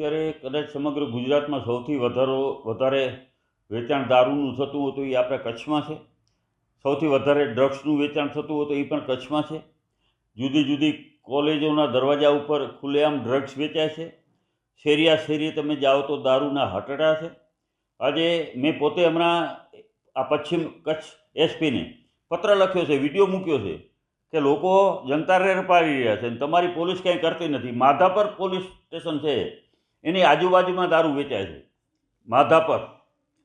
અત્યારે કદાચ સમગ્ર ગુજરાતમાં સૌથી વધારે વેચાણ દારૂનું થતું હતું એ આપણે કચ્છમાં છે. સૌથી વધારે ડ્રગ્સનું વેચાણ થતું હતું એ પણ કચ્છમાં છે. જુદી જુદી કોલેજોના દરવાજા ઉપર ખુલ્લેઆમ ડ્રગ્સ વેચાય છે. શેરીયા શેરીએ તમે જાઓ તો દારૂના હટડા છે. આજે મેં પોતે હમણાં આ પશ્ચિમ કચ્છ એસપીને પત્ર લખ્યો છે, વિડીયો મૂક્યો છે કે લોકો જનતા રેર પાડી રહ્યા છે અને તમારી પોલીસ કંઈ કરતી નથી. માધાપર પોલીસ સ્ટેશન છે, એની આજુબાજુમાં દારૂ વેચાય છે. માધાપર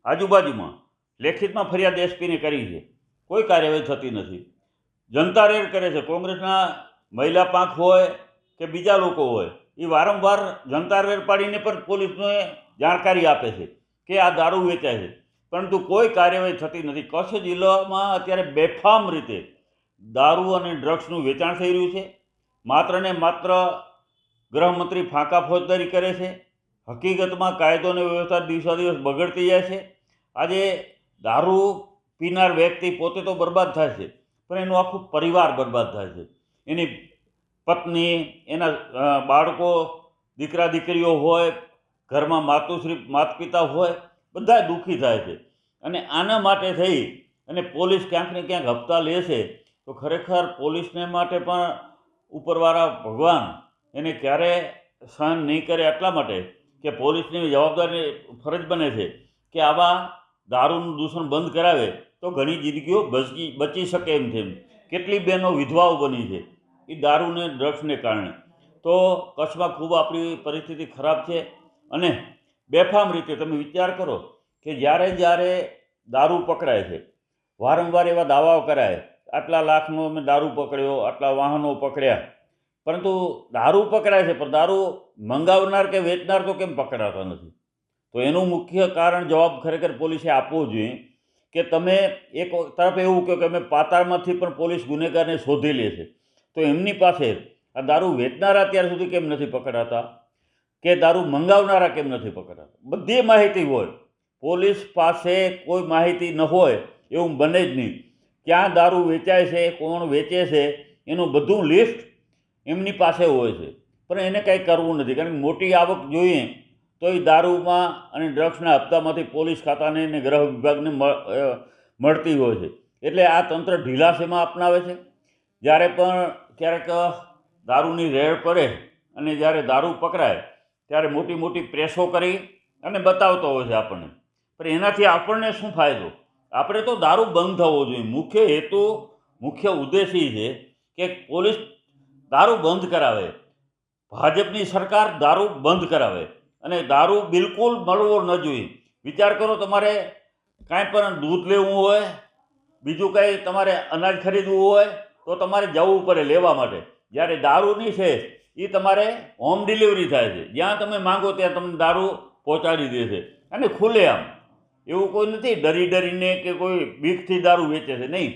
આજુબાજુમાં લેખિતમાં ફરિયાદ એસપીને કરી છે, કોઈ કાર્યવાહી થતી નથી. જનતા રેર કરે છે. કોંગ્રેસના મહિલા પાંખ હોય કે બીજા લોકો હોય, એ વારંવાર જનતા રેર પાડીને પણ પોલીસને જાણકારી આપે છે કે આ દારૂ વેચાય છે, પરંતુ કોઈ કાર્યવાહી થતી નથી. કચ્છ જિલ્લામાં અત્યારે બેફામ રીતે દારૂ અને ડ્રગ્સનું વેચાણ થઈ રહ્યું છે. માત્ર ને માત્ર ગૃહમંત્રી ફાંકા ફોજદારી કરે છે. હકીકતમાં કાયદો અને વ્યવસ્થા દિવસો દિવસ બગડતી જાય છે. આજે દારૂ પીનાર વ્યક્તિ પોતે તો બરબાદ થાય છે, પણ એનું આખું પરિવાર બરબાદ થાય છે. એની પત્ની, એના બાળકો, દીકરા દીકરીઓ હોય, ઘરમાં માતા પિતા હોય, બધા દુઃખી થાય છે. અને આના માટે થઈ અને પોલીસ ક્યાંક ને ક્યાંક હપ્તા લે છે, તો ખરેખર પોલીસને માટે પણ ઉપરવાળા ભગવાન એને ક્યારે સહન નહીં કરે, એટલા માટે કે પોલીસની જવાબદારી ફરજ બને છે કે આવા દારૂનું દૂષણ બંધ કરાવે તો ઘણી જિંદગીઓ બચી શકે એમ છે. કેટલી બહેનો વિધવાઓ બની છે એ દારૂને ડ્રગ્સને કારણે. તો કચ્છમાં ખૂબ આપણી પરિસ્થિતિ ખરાબ છે. અને બેફામ રીતે તમે વિચાર કરો કે જ્યારે દારૂ પકડાય છે, વારંવાર એવા દાવાઓ કરાય, આટલા લાખનો અમે દારૂ પકડ્યો, આટલા વાહનો પકડ્યા, પરંતુ દારૂ પકડાય છે પણ દારૂ મંગાવનાર કે વેચનાર તો કેમ પકડાતા નથી? તો એનું મુખ્ય કારણ જવાબ ખરેખર પોલીસે આપવો જોઈએ કે તમે એક તરફ એવું કહો કે અમે પાતાળમાંથી પણ પોલીસ ગુનેગારને શોધી લે છે, તો એમની પાસે આ દારૂ વેચનારા અત્યાર સુધી કેમ નથી પકડાતા, કે દારૂ મંગાવનારા કેમ નથી પકડાતા? બધી માહિતી હોય, પોલીસ પાસે કોઈ માહિતી ન હોય એવું બને જ નહીં. ક્યાં દારૂ વેચાય છે, કોણ વેચે છે, એનું બધું લિસ્ટ એમની પાસે હોય છે, પણ એને કંઈ કરવું નથી. કારણ કે મોટી આવક જોઈએ તો એ દારૂમાં અને ડ્રગ્સના હપ્તામાંથી પોલીસ ખાતાને અને ગૃહ વિભાગને મળતી હોય છે. એટલે આ તંત્ર ઢીલાશેમાં અપનાવે છે. જ્યારે પણ ક્યારેક દારૂની રેડ પડે અને જ્યારે દારૂ પકડાય ત્યારે મોટી મોટી પ્રેસો કરી અને બતાવતો હોય છે આપણને, પણ એનાથી આપણને શું ફાયદો? આપણે તો દારૂ બંધ થવો જોઈએ. મુખ્ય હેતુ, મુખ્ય ઉદ્દેશ એ છે કે પોલીસ દારૂ બંધ કરાવે, ભાજપની સરકાર દારૂ બંધ કરાવે અને દારૂ બિલકુલ મળવો ન જોઈએ. વિચાર કરો, તમારે કાંઈ પણ દૂધ લેવું હોય, બીજું કાંઈ તમારે અનાજ ખરીદવું હોય તો તમારે જવું પડે લેવા માટે. જ્યારે દારૂની છે એ તમારે હોમ ડિલિવરી થાય છે, જ્યાં તમે માંગો ત્યાં તમને દારૂ પહોંચાડી દે છે. અને ખુલ્લેઆમ, એવું કોઈ નથી ડરીને કે કોઈ બીકથી દારૂ વેચે છે, નહીં,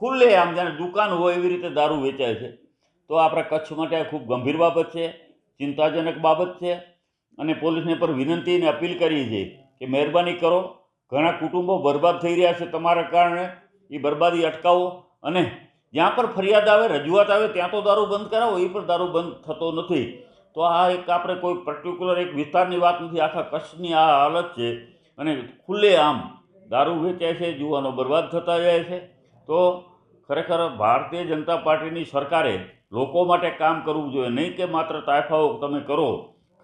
ખુલ્લેઆમ જાણે દુકાન હોય એવી રીતે દારૂ વેચાય છે. તો આપણા કચ્છ માટે આ ખૂબ ગંભીર બાબત છે, ચિંતાજનક બાબત છે. અને પોલીસને પર વિનંતી અને અપીલ કરી છે કે મહેરબાની કરો, ઘણા કુટુંબો બરબાદ થઈ રહ્યા છે તમારા કારણે, એ બરબાદી અટકાવો. અને જ્યાં પણ ફરિયાદ આવે, રજૂઆત આવે, ત્યાં તો દારૂ બંધ કરાવો, એ પણ દારૂ બંધ થતો નથી. તો આ એક આપણે કોઈ પર્ટિક્યુલર એક વિસ્તારની વાત નથી, આખા કચ્છની આ હાલત છે. અને ખુલ્લેઆમ દારૂ વેચાય છે, યુવાનો બરબાદ થતા જાય છે. તો ખરેખર ભારતીય જનતા પાર્ટીની સરકારે લોકો માટે કામ કરવું જોઈએ, નહીં કે માત્ર તાયફાઓ તમે કરો.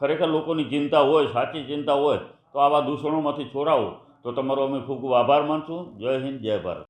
ખરેખર લોકોની ચિંતા હોય, સાચી ચિંતા હોય તો આવા દૂષણોમાંથી છોડાવો. તો તમારો અમે ખૂબ ખૂબ આભાર માનશું. જય હિન્દ, જય ભારત.